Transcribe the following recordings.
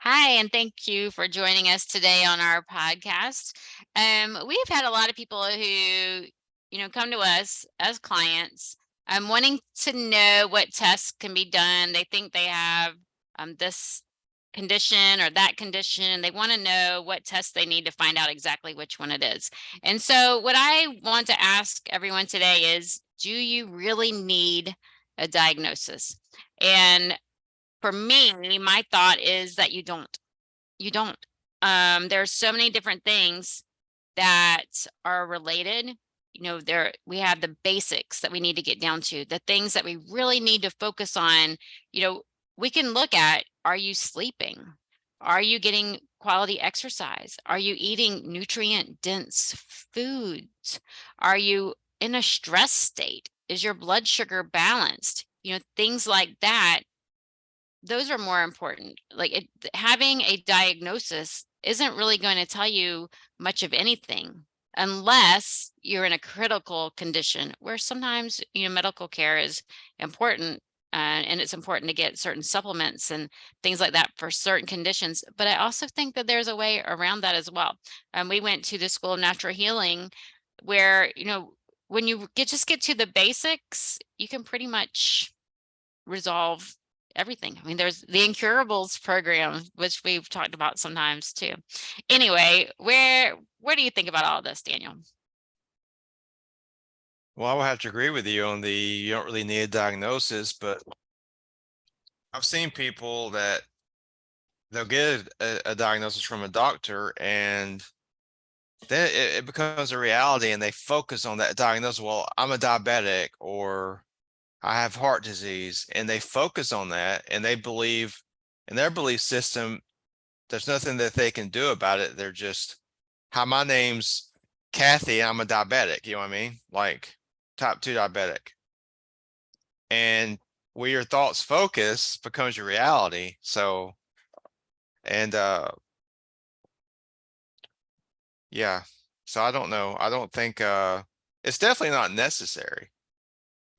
Hi, and thank you for joining us today on our podcast. We've had a lot of people who, come to us as clients, wanting to know what tests can be done. They think they have this condition or that condition. They want to know what tests they need to find out exactly which one it is. And so, what I want to ask everyone today is, do you really need a diagnosis? And for me, my thought is that you don't. You don't. There's so many different things that are related. There we have the basics that we need to get down to, the things that we really need to focus on. You know, we can look at, are you sleeping? Are you getting quality exercise? Are you eating nutrient dense foods? Are you in a stress state? Is your blood sugar balanced? Things like that, those are more important. Having a diagnosis isn't really going to tell you much of anything unless you're in a critical condition where sometimes, medical care is important. And it's important to get certain supplements and things like that for certain conditions. But I also think that there's a way around that as well. We went to the School of Natural Healing where, when you just get to the basics, you can pretty much resolve everything. I mean, there's the Incurables program, which we've talked about sometimes too. Anyway, where do you think about all this, Daniel? Well, I would have to agree with you on the you don't really need a diagnosis, but I've seen people that they'll get a diagnosis from a doctor and then it becomes a reality and they focus on that diagnosis. Well, I'm a diabetic or I have heart disease, and they focus on that and they believe in their belief system, there's nothing that they can do about it. They're just, hi, my name's Kathy, I'm a diabetic. You know what I mean? Like type 2 diabetic. And where your thoughts focus becomes your reality. So, and yeah. So I don't know. I don't think it's definitely not necessary.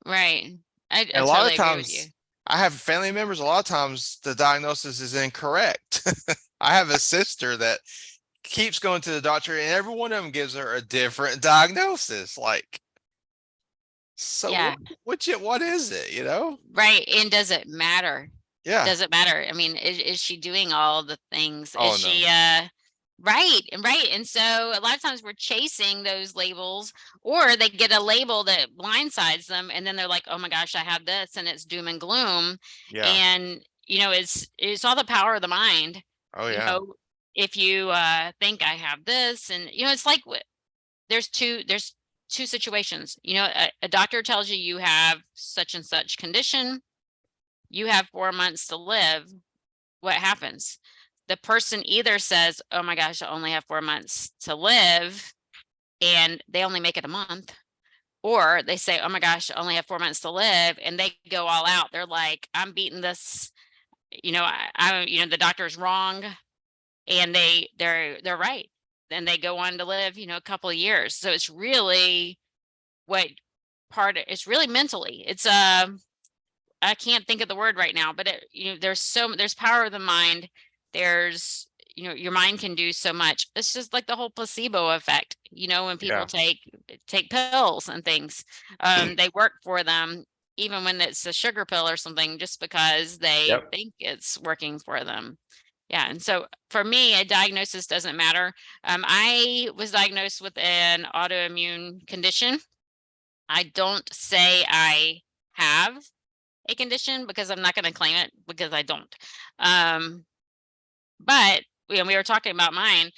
Right. I And a lot of totally agree with you. times I have family members, a lot of times the diagnosis is incorrect. I have a sister that keeps going to the doctor and every one of them gives her a different diagnosis. Like, so Yeah. what is it, you know? Right. And does it matter? Yeah. Does it matter? I mean, is she doing all the things? Is Oh she no. right and right? And so a lot of times we're chasing those labels, or they get a label that blindsides them, and then they're like, oh my gosh, I have this, and it's doom and gloom. Yeah. And it's all the power of the mind. Oh You yeah. know, if you think I have this, and it's like there's two situations. A doctor tells you you have such and such condition, you have 4 months to live. What happens? The person either says, oh my gosh, I only have 4 months to live, and they only make it a month. Or they say, oh my gosh, I only have 4 months to live, and they go all out. They're like, I'm beating this, the doctor's wrong, and they're right. Then they go on to live, a couple of years. So it's really what it's really mentally. It's I can't think of the word right now, but there's power of the mind. There's your mind can do so much. It's just like the whole placebo effect. When people Yeah. take pills and things, they work for them even when it's a sugar pill or something, just because they Yep. think it's working for them. Yeah, and so for me, a diagnosis doesn't matter. I was diagnosed with an autoimmune condition. I don't say I have a condition because I'm not going to claim it because I don't. Um, but we were talking about mine.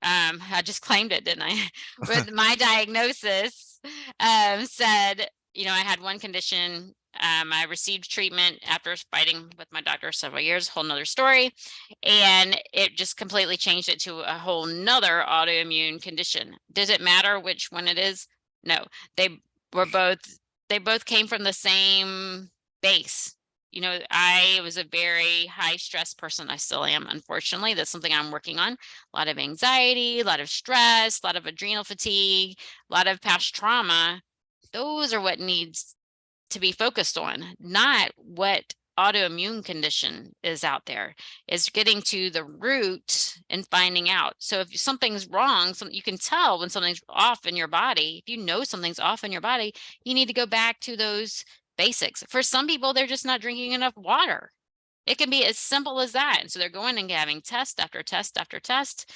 I just claimed it, didn't I? With my diagnosis, said, I had one condition. I received treatment after fighting with my doctor several years, whole nother story. And it just completely changed it to a whole nother autoimmune condition. Does it matter which one it is? No, they were both, they both came from the same base. I was a very high stress person. I still am, unfortunately. That's something I'm working on. A lot of anxiety, a lot of stress, a lot of adrenal fatigue, a lot of past trauma. Those are what needs to be focused on, not what autoimmune condition is out there. It's getting to the root and finding out. So if something's wrong, you can tell when something's off in your body. If you know something's off in your body, you need to go back to those basics. For some people, they're just not drinking enough water. It can be as simple as that. And so they're going and having test after test after test,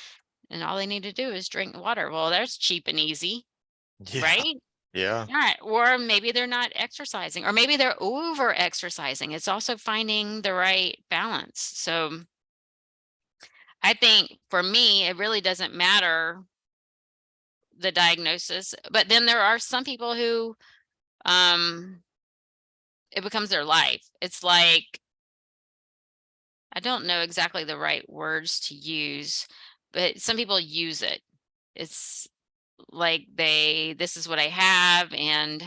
and all they need to do is drink water. Well, that's cheap and easy, Yeah. right? Yeah. All right. Or maybe they're not exercising, or maybe they're over exercising. It's also finding the right balance. So I think for me, it really doesn't matter the diagnosis, but then there are some people who it becomes their life. It's like, I don't know exactly the right words to use, but some people use it. It's like this is what I have, and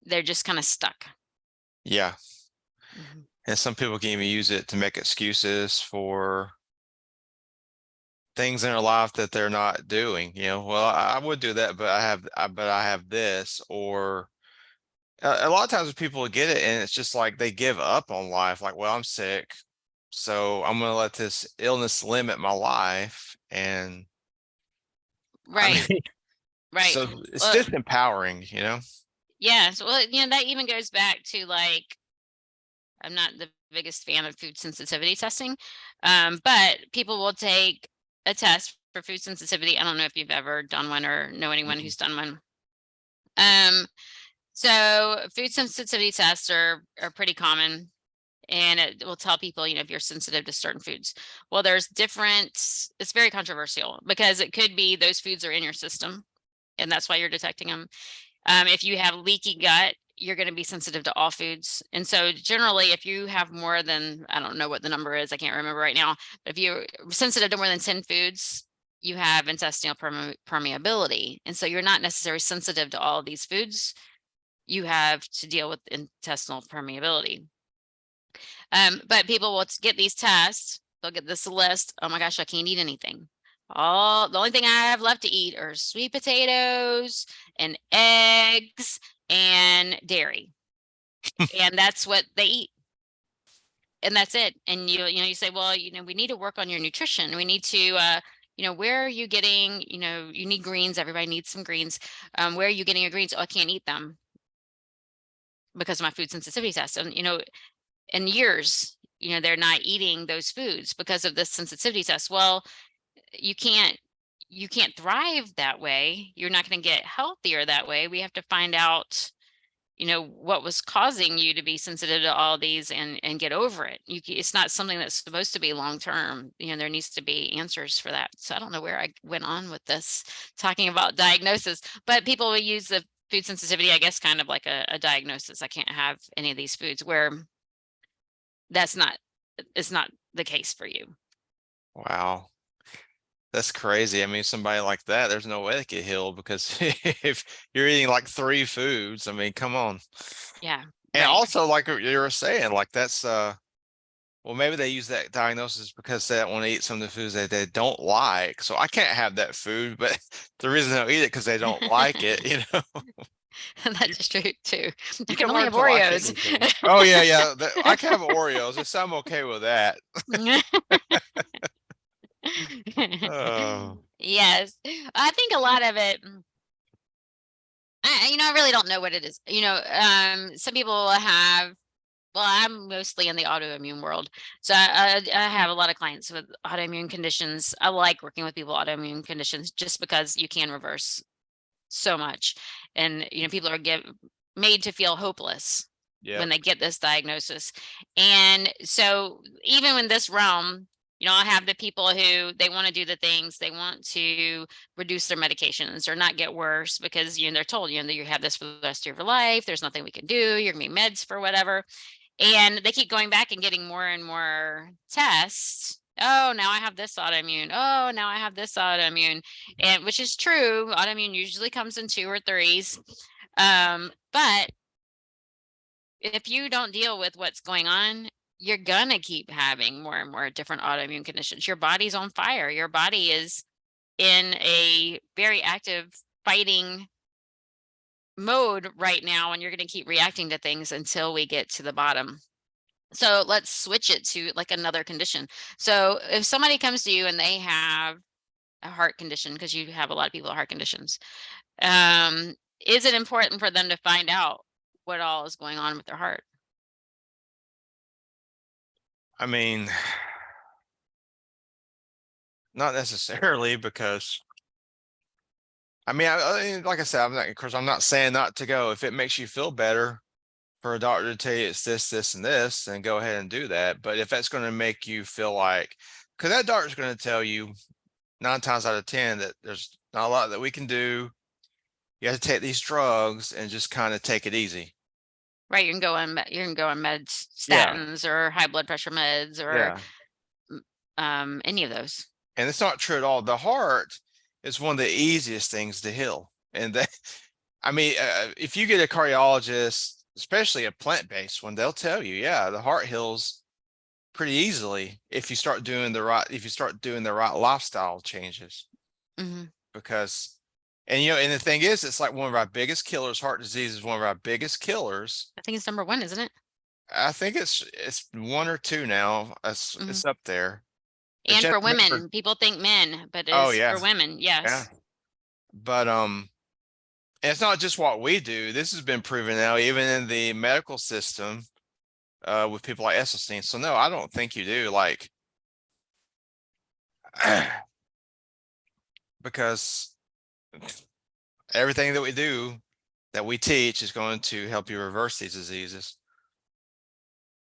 they're just kind of stuck. Yeah. Mhm. And some people can even use it to make excuses for things in their life that they're not doing. Well, I would do that, but I have this, or a lot of times people get it and it's just like they give up on life. Like, well, I'm sick, so I'm going to let this illness limit my life. And I Right, mean, right. so it's Well, disempowering. yes. Well, that even goes back to, like, I'm not the biggest fan of food sensitivity testing, but people will take a test for food sensitivity. I don't know if you've ever done one or know anyone Mm-mm. who's done one. Um, so food sensitivity tests are pretty common, and it will tell people, if you're sensitive to certain foods. Well, there's different, it's very controversial because it could be those foods are in your system, and that's why you're detecting them. If you have leaky gut, you're going to be sensitive to all foods. And so generally, if you have more than, I don't know what the number is, I can't remember right now, but if you're sensitive to more than 10 foods, you have intestinal permeability. And so you're not necessarily sensitive to all of these foods. You have to deal with intestinal permeability. But people will get these tests, they'll get this list. Oh my gosh, I can't eat anything. The only thing I have left to eat are sweet potatoes and eggs and dairy. And that's what they eat. And that's it. And you say, well, we need to work on your nutrition. We need to where are you getting, you need greens. Everybody needs some greens. Where are you getting your greens? Oh, I can't eat them because of my food sensitivity test. And in years, they're not eating those foods because of this sensitivity test. Well, you can't thrive that way. You're not going to get healthier that way. We have to find out, what was causing you to be sensitive to all these, and get over it. It's not something that's supposed to be long term. There needs to be answers for that. So I don't know where I went on with this, talking about diagnosis, but people will use the food sensitivity, I guess, kind of like a diagnosis. I can't have any of these foods, where it's not the case for you. Wow. That's crazy. I mean, somebody like that, there's no way they get healed, because if you're eating like 3 foods, I mean, come on. Yeah, And right. also, like you were saying, like that's well, maybe they use that diagnosis because they don't want to eat some of the foods that they don't like. So I can't have that food, but the reason they don't eat it because they don't like it. You, That's true too. I you can can only learn have to like Oreos. anything. Oh yeah, yeah. I can have Oreos, so I'm okay with that. Oh, Yes. I think a lot of it, I really don't know what it is. Some people have, well, I'm mostly in the autoimmune world. So I have a lot of clients with autoimmune conditions. I like working with people with autoimmune conditions just because you can reverse so much. And, people are made to feel hopeless yep. when they get this diagnosis. And so even in this realm, I have the people who they want to do the things, they want to reduce their medications or not get worse, because they're told that you have this for the rest of your life, there's nothing we can do, you're gonna be meds for whatever. And they keep going back and getting more and more tests. Oh, now I have this autoimmune. Oh, now I have this autoimmune. And which is true. Autoimmune usually comes in 2 or 3s. But if you don't deal with what's going on, you're gonna keep having more and more different autoimmune conditions. Your body's on fire. Your body is in a very active fighting mode right now, and you're going to keep reacting to things until we get to the bottom. So let's switch it to like another condition. So if somebody comes to you and they have a heart condition, because you have a lot of people with heart conditions, is it important for them to find out what all is going on with their heart? I mean, not necessarily, because I mean, like I said, I'm not, of course, I'm not saying not to go. If it makes you feel better for a doctor to tell you it's this, this, and this, then go ahead and do that. But if that's going to make you feel like, because that doctor's going to tell you 9 times out of 10 that there's not a lot that we can do. You have to take these drugs and just kind of take it easy. Right, you can go on meds, Yeah. statins or high blood pressure meds or Yeah. any of those. And it's not true at all. The heart is one of the easiest things to heal. And that, I mean, if you get a cardiologist, especially a plant-based one, they'll tell you, yeah, the heart heals pretty easily if you start doing the right lifestyle changes. Mhm. Because, and and the thing is, it's like one of our biggest killers. Heart disease is one of our biggest killers. I think it's number 1, isn't it? I think it's 1 or 2 now. Mhm. It's up there. But And you have for to remember, women, people think men, but oh is yeah, for women, yeah. yes. But and it's not just what we do. This has been proven now, even in the medical system, with people like Esselstyn. So no, I don't think you do. Like, because everything that we do, that we teach, is going to help you reverse these diseases.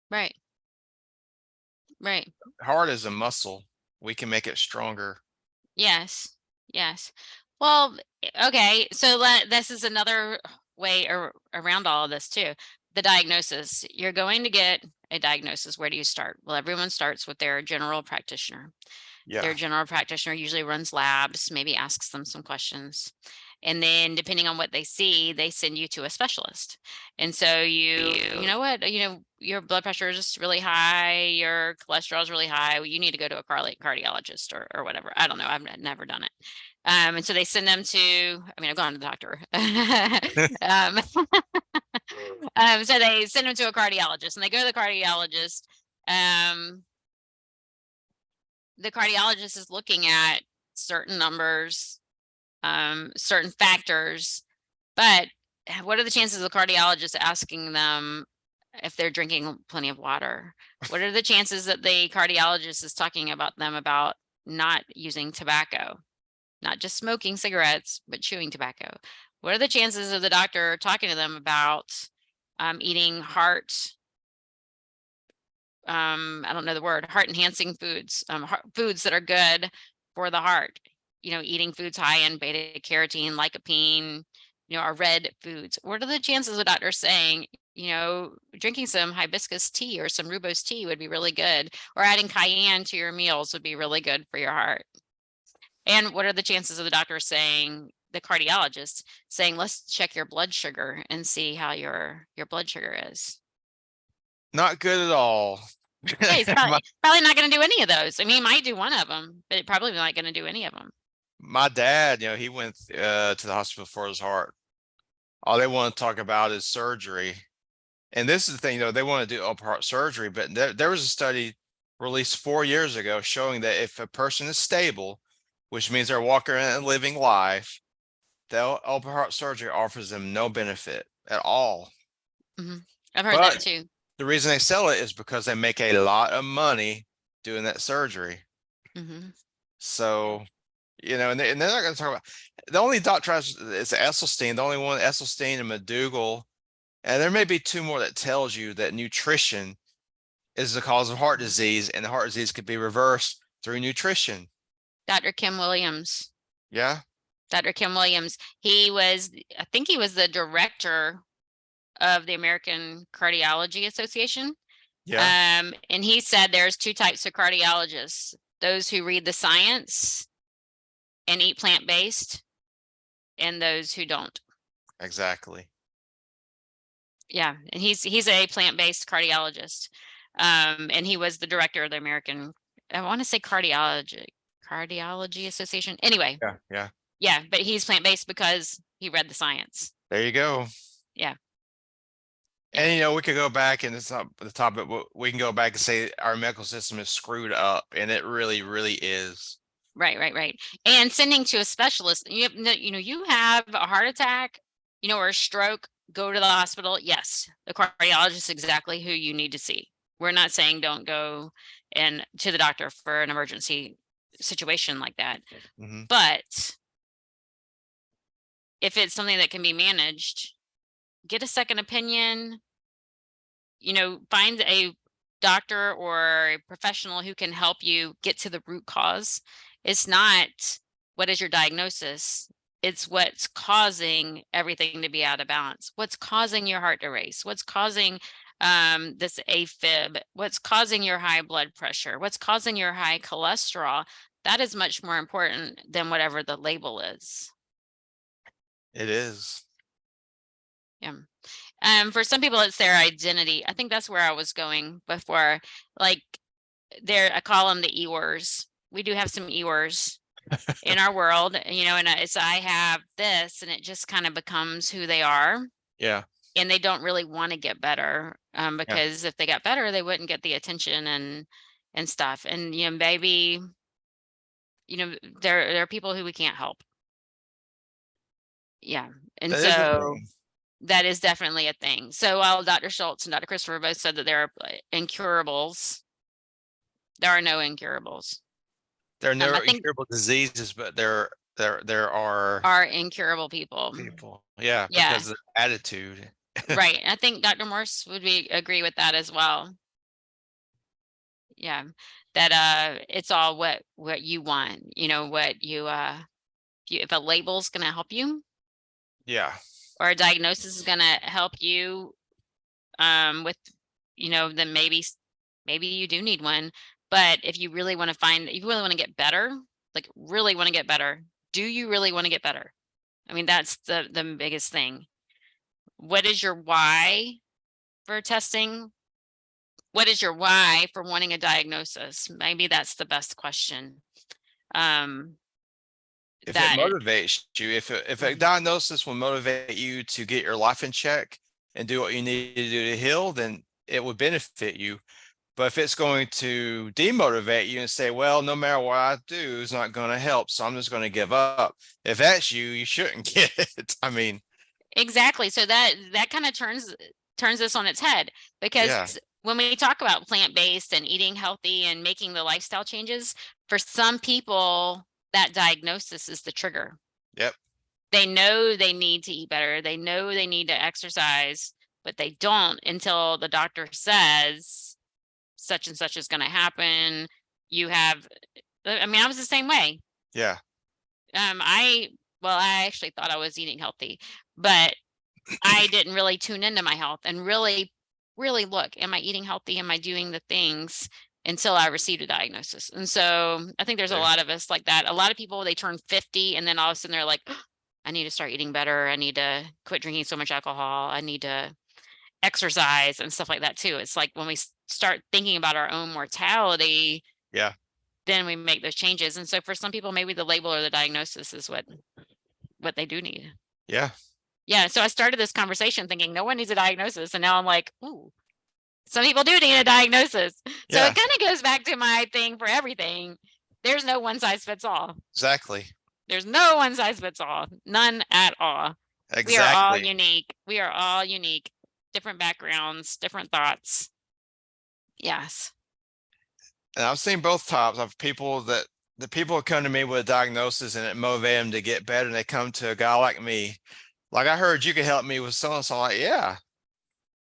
Right. Right. Heart is a muscle. We can make it stronger. Yes. Yes. Well, okay. So this is another way around all of this too. The diagnosis. You're going to get a diagnosis. Where do you start? Well, everyone starts with their general practitioner. Yeah. Their general practitioner usually runs labs, maybe asks them some questions. And then depending on what they see, they send you to a specialist. And so you know what, your blood pressure is just really high, your cholesterol is really high. Well, you need to go to a cardiologist or whatever. I don't know. I've never done it. And so they send them to, I mean, I've gone to the doctor. um, so they send them to a cardiologist and they go to the cardiologist. The cardiologist is looking at certain numbers, certain factors, but what are the chances of the cardiologist asking them if they're drinking plenty of water? What are the chances that the cardiologist is talking about them about not using tobacco, not just smoking cigarettes, but chewing tobacco? What are the chances of the doctor talking to them about eating I don't know the word, heart enhancing foods, foods that are good for the heart, eating foods high in beta carotene, lycopene, our red foods. What are the chances of doctors saying, drinking some hibiscus tea or some rooibos tea would be really good, or adding cayenne to your meals would be really good for your heart? And what are the chances of the doctor saying, the cardiologist saying, let's check your blood sugar and see how your blood sugar is? Not good at all. Yeah, he's probably not going to do any of those. I mean, he might do one of them, but probably not going to do any of them. My dad, he went to the hospital for his heart. All they want to talk about is surgery. And this is the thing, they want to do open heart surgery, but there was a study released 4 years ago showing that if a person is stable, which means they're walking and living life, the open heart surgery offers them no benefit at all. I've heard that too. The reason they sell it is because they make a lot of money doing that surgery. So, and they're not going to talk about, the only doctor is Esselstyn, the only one, Esselstyn and McDougall. And there may be 2 more that tells you that nutrition is the cause of heart disease, and the heart disease could be reversed through nutrition. Dr. Kim Williams. Yeah. Dr. Kim Williams. I think he was the director of the American Cardiology Association. Yeah. And he said there's 2 types of cardiologists: those who read the science and eat plant-based, and those who don't. Exactly. Yeah, and he's a plant-based cardiologist. And he was the director of the American, I want to say Cardiology Association. Anyway. Yeah. Yeah, but he's plant-based because he read the science There you go. Yeah. And we could go back and it's not the topic, but we can go back and say our medical system is screwed up, and it really, really is. Right. And sending to a specialist, you have a heart attack, or a stroke, go to the hospital. Yes, the cardiologist is exactly who you need to see. We're not saying don't go and to the doctor for an emergency situation like that. Mhm. But if it's something that can be managed, get a second opinion, find a doctor or a professional who can help you get to the root cause. It's not what is your diagnosis, it's what's causing everything to be out of balance. What's causing your heart to race? What's causing this AFib? What's causing your high blood pressure? What's causing your high cholesterol? That is much more important than whatever the label is. It is. Yeah. For some people, it's their identity. I think that's where I was going before. Like, I call them the Eeyores. We do have some Eeyores in our world, and it's I have this, and it just kind of becomes who they are, Yeah. and they don't really want to get better, because if they got better, they wouldn't get the attention and stuff. And maybe, there are people who we can't help. Yeah, and That is a so. thing. That is definitely a thing. So while Dr. Schultz and Dr. Christopher both said that there are incurables, there are no incurables. There are no I think incurable diseases, but there are are incurable people. people. Yeah, Yeah, because of the attitude. right. I think Dr. Morse would agree with that as well. Yeah, that it's all what you want. What you if a label's going to help you, Yeah. or a diagnosis is going to help you, with then maybe you do need one. But if you really want to get better, like really want to get better, do you really want to get better? I mean, that's the biggest thing. What is your why for testing? What is your why for wanting a diagnosis? Maybe that's the best question. If it That motivates you, if a diagnosis will motivate you to get your life in check and do what you need to do to heal, then it would benefit you. But if it's going to demotivate you and say, well, no matter what I do, it's not going to help, so I'm just going to give up. If that's you, you shouldn't get it. I mean, exactly. So that kind of turns this on its head, because yeah, when we talk about plant-based and eating healthy and making the lifestyle changes, for some people, that diagnosis is the trigger. yep, They know they need to eat better. They know they need to exercise, but they don't until the doctor says such and such is going to happen. I was the same way. yeah, I actually thought I was eating healthy, but I didn't really tune into my health and really, really look, am I eating healthy? Am I doing the things, until I received a diagnosis? And so I think there's a yeah, lot of us like that. A lot of people, they turn 50 and then all of a sudden they're like, "Oh, I need to start eating better. I need to quit drinking so much alcohol. I need to exercise," and stuff like that too. It's like when we start thinking about our own mortality, yeah, then we make those changes. And so for some people, maybe the label or the diagnosis is what they do need. yeah, Yeah. So I started this conversation thinking no one needs a diagnosis. And now I'm like, ooh, some people do need a diagnosis. So yeah, it kind of goes back to my thing for everything. There's no one size fits all. exactly, There's no one size fits all. None at all. We are all exactly. unique. We are all unique. Different backgrounds, different thoughts. Yes. And I've seen both types of people that the people who come to me with a diagnosis and it motivates them to get better, and they come to a guy like me. Like, I heard you could help me with so and so. I'm like, yeah.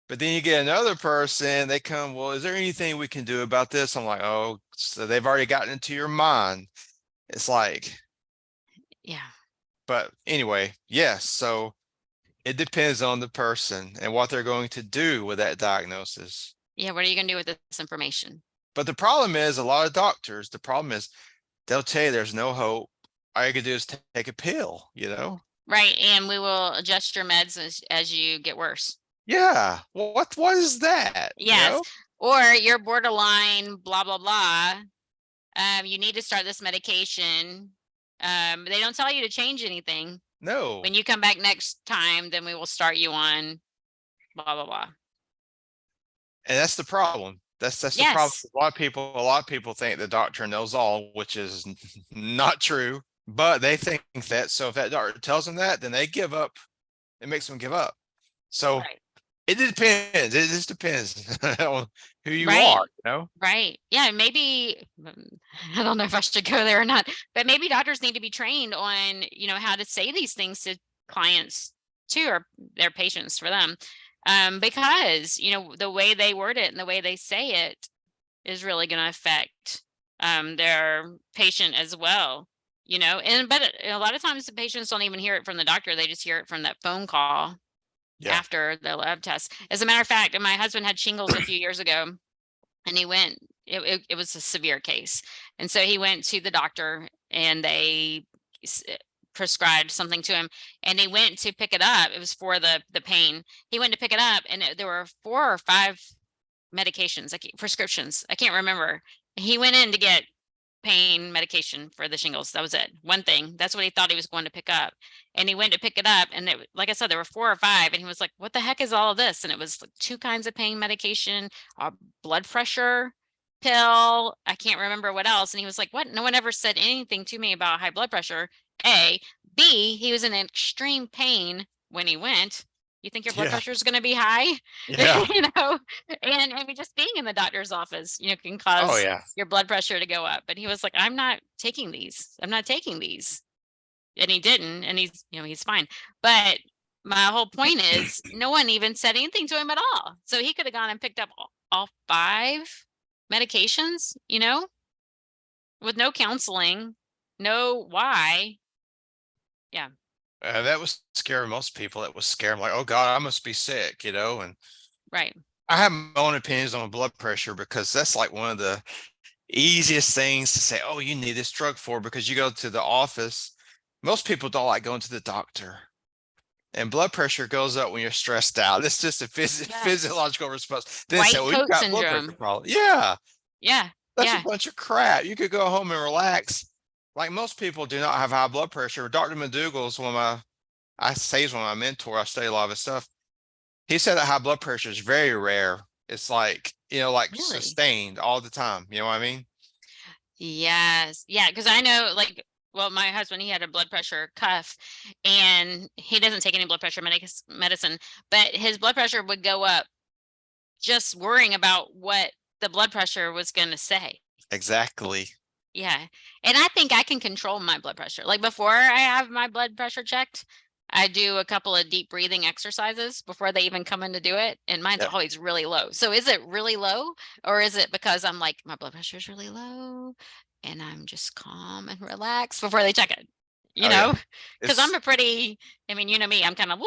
But then you get another person, they come, well, is there anything we can do about this? I'm like, oh, so they've already gotten into your mind. It's like, Yeah. but anyway, yes. So it depends on the person and what they're going to do with that diagnosis. Yeah. What are you going to do with this information? But the problem is, a lot of doctors, the problem is they'll tell you there's no hope. All you can do is take a pill, Right. And we will adjust your meds as you get worse. Yeah. What is that? Yes. Or you're borderline, blah, blah, blah. You need to start this medication They don't tell you to change anything. No. When you come back next time, then we will start you on blah, blah, blah. And that's the problem. That's the problem. Yes. A lot of people think the doctor knows all, which is not true, but they think that. So if that doctor tells them that, then they give up. It makes them give up. So Right. it depends. It just depends on who you Right. are, you know? Right. Yeah. Maybe, I don't know if I should go there or not, but maybe doctors need to be trained on, how to say these things to clients too, or their patients for them. Because, the way they word it and the way they say it is really going to affect their patient as well. But a lot of times the patients don't even hear it from the doctor. They just hear it from that phone call Yeah. after the lab test. As a matter of fact, my husband had shingles a few years ago, and he went, it was a severe case. And so he went to the doctor and they prescribed something to him, and he went to pick it up. It was for the pain. He went to pick it up, and there were 4 or 5 medications, like prescriptions. I can't remember. He went in to get pain medication for the shingles. That was it. One thing. That's what he thought he was going to pick up. And he went to pick it up, and like I said, there were 4 or 5, and he was like, "What the heck is all of this?" And it was like 2 kinds of pain medication, a blood pressure pill. I can't remember what else. And he was like, "What? No one ever said anything to me about high blood pressure." A, B, he was in extreme pain when he went. You think your blood Yeah. pressure is going to be high? Yeah. And I mean, just being in the doctor's office, can Oh, cause yeah. your blood pressure to go up. But he was like, "I'm not taking these. I'm not taking these." And he didn't, and he's fine. But my whole point is no one even said anything to him at all. So he could have gone and picked up all 5 medications, with no counseling, no why. Yeah. That was scary most people. That was scary. I'm like, oh God, I must be sick, you know? And Right. I have my own opinions on blood pressure because that's like one of the easiest things to say, oh, you need this drug for because you go to the office. Most people don't like going to the doctor. And blood pressure goes up when you're stressed out. It's just a Yes. physiological response. Then say, White well, you've coat got blood pressure syndrome. problem. Yeah, Yeah. that's a Yeah. bunch of crap. You could go home and relax. Like most people do not have high blood pressure. Dr. McDougall's I say he's one of my mentor. I study a lot of his stuff. He said that high blood pressure is very rare. It's like, like Really? sustained all the time. You know what I mean? Yes. Yeah. Because I know, like, well, my husband, he had a blood pressure cuff, and he doesn't take any blood pressure medicine, but his blood pressure would go up just worrying about what the blood pressure was going to say. Exactly. Yeah. And I think I can control my blood pressure. Like before I have my blood pressure checked, I do a couple of deep breathing exercises before they even come in to do it. And mine's Yep. always really low. So is it really low, or is it because I'm like, my blood pressure is really low and I'm just calm and relaxed before they check it? Oh, yeah. Because I'm It's, a pretty, I mean, me, I'm kind of,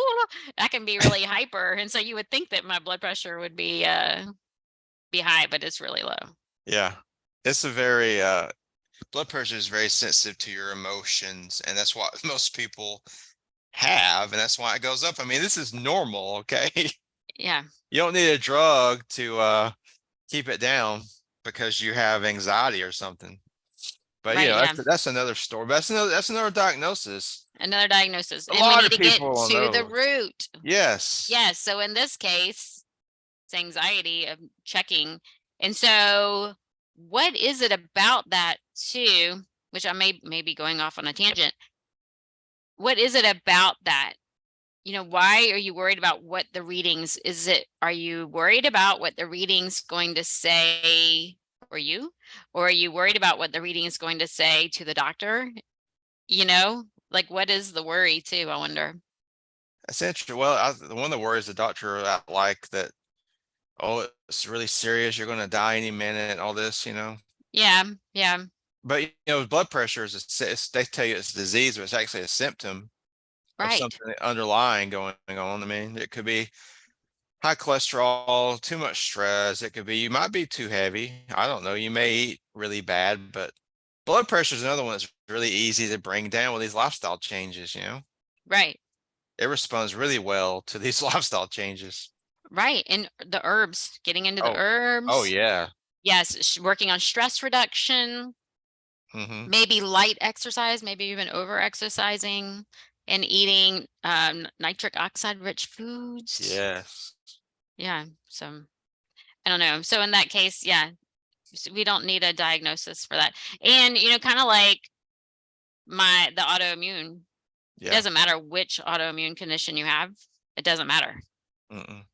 I can be really hyper. And so you would think that my blood pressure would be high, but it's really low. yeah. It's a very, blood pressure is very sensitive to your emotions. And that's what most people have. And that's why it goes up. I mean, this is normal. Okay. Yeah. You don't need a drug to, keep it down because you have anxiety or something. But Right. Yeah. that's another story. But that's another diagnosis. Another diagnosis. A And we lot need of to get people will to the know. root. Yes. Yes. So in this case, it's anxiety of checking. And so what is it about that too, which I may be going off on a tangent. What is it about that? Why are you worried about what the readings are you worried about what the reading's going to say for you? Or are you worried about what the reading is going to say to the doctor? Like what is the worry too, I wonder. That's interesting. Well, one of the worries the doctor like that, oh, it's really serious. You're going to die any minute. All this. Yeah. Yeah. But blood pressure they tell you it's a disease, but it's actually a symptom of Right. something underlying going on. I mean, it could be high cholesterol, too much stress. It could be you might be too heavy. I don't know. You may eat really bad, but blood pressure is another one that's really easy to bring down with these lifestyle changes. Right. It responds really well to these lifestyle changes. Right. And the herbs, getting into the Oh herbs. yeah. Yes. Working on stress reduction. Mm-hmm. maybe light exercise, maybe even over exercising and eating nitric oxide rich foods. Yes. Yeah. So I don't know. So in that case, yeah, we don't need a diagnosis for that. And, kind of like the autoimmune, it Yeah. doesn't matter which autoimmune condition you have. It doesn't matter. Mm-mm.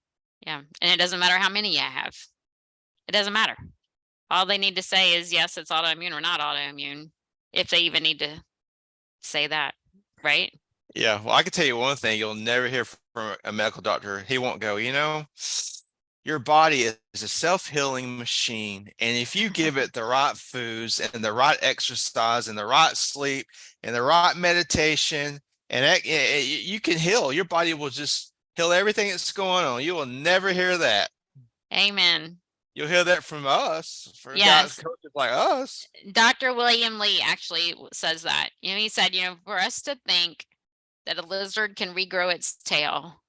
Yeah. And it doesn't matter how many you have. It doesn't matter. All they need to say is, yes, it's autoimmune or not autoimmune, if they even need to say that, right? Yeah. Well, I can tell you one thing you'll never hear from a medical doctor. He won't go, your body is a self-healing machine. And if you give it the right foods and the right exercise and the right sleep and the right meditation, and you can heal. Your body will just heal everything that's going on. You will never hear that. Amen. You'll hear that from us, for guys, Yes. coaches like us. Dr. William Lee actually says that. He said, for us to think that a lizard can regrow its tail,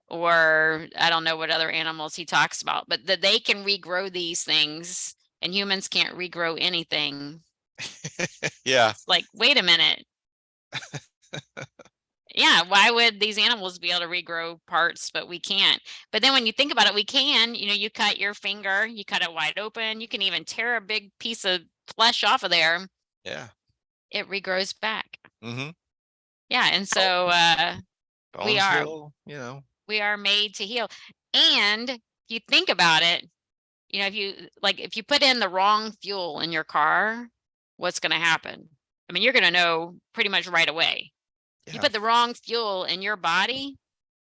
or I don't know what other animals he talks about, but that they can regrow these things and humans can't regrow anything. Yeah. It's like, wait a minute. Yeah, why would these animals be able to regrow parts, but we can't? But then when you think about it, we can. You cut your finger, you cut it wide open, you can even tear a big piece of flesh off of there. Yeah. It regrows back. Mm-hmm. Yeah, and so we Bones are heal, we are made to heal. And if you think about it, if you put in the wrong fuel in your car, what's going to happen? I mean, you're going to know pretty much right away. If you Yeah. put the wrong fuel in your body,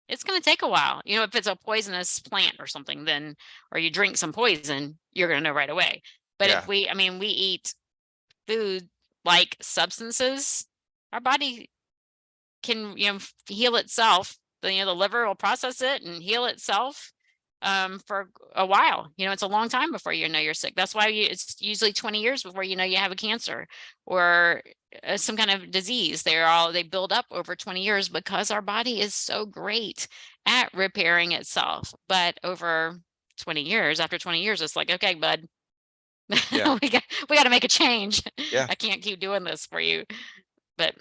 it's going to take a while. If it's a poisonous plant or something, or you drink some poison, you're going to know right away. But Yeah. if we eat food like substances, our body can, heal itself. The liver will process it and heal itself for a while. It's a long time before you're sick. That's why it's usually 20 years before you have a cancer or some kind of disease. They build up over 20 years because our body is so great at repairing itself. But over 20 years, after 20 years, it's like, okay, bud, Yeah. we got to make a change. Yeah. I can't keep doing this for you. But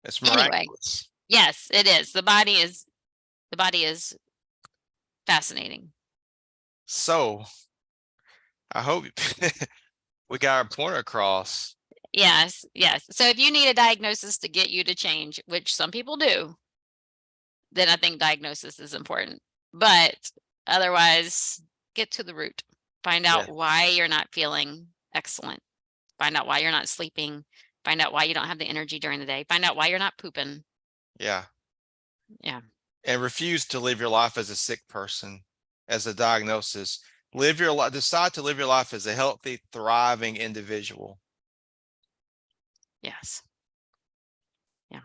It's anyway, miraculous. yes, it is. The body is fascinating. So I hope we got our point across. Yes. So if you need a diagnosis to get you to change, which some people do, then I think diagnosis is important. But otherwise, get to the root. Find out why you're not feeling excellent. Find out why you're not sleeping. Find out why you don't have the energy during the day. Find out why you're not pooping. Yeah. Yeah. And refuse to live your life as a sick person, as a diagnosis. Decide to live your life as a healthy, thriving individual. Yes. Yeah.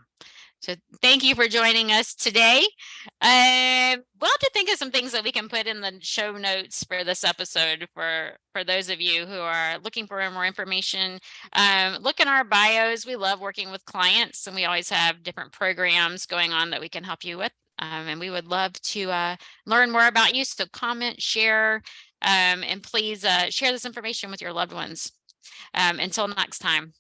So thank you for joining us today. We'll have to think of some things that we can put in the show notes for this episode for those of you who are looking for more information. Look in our bios. We love working with clients, and we always have different programs going on that we can help you with. And we would love to learn more about you. So comment, share, and please share this information with your loved ones. Until next time.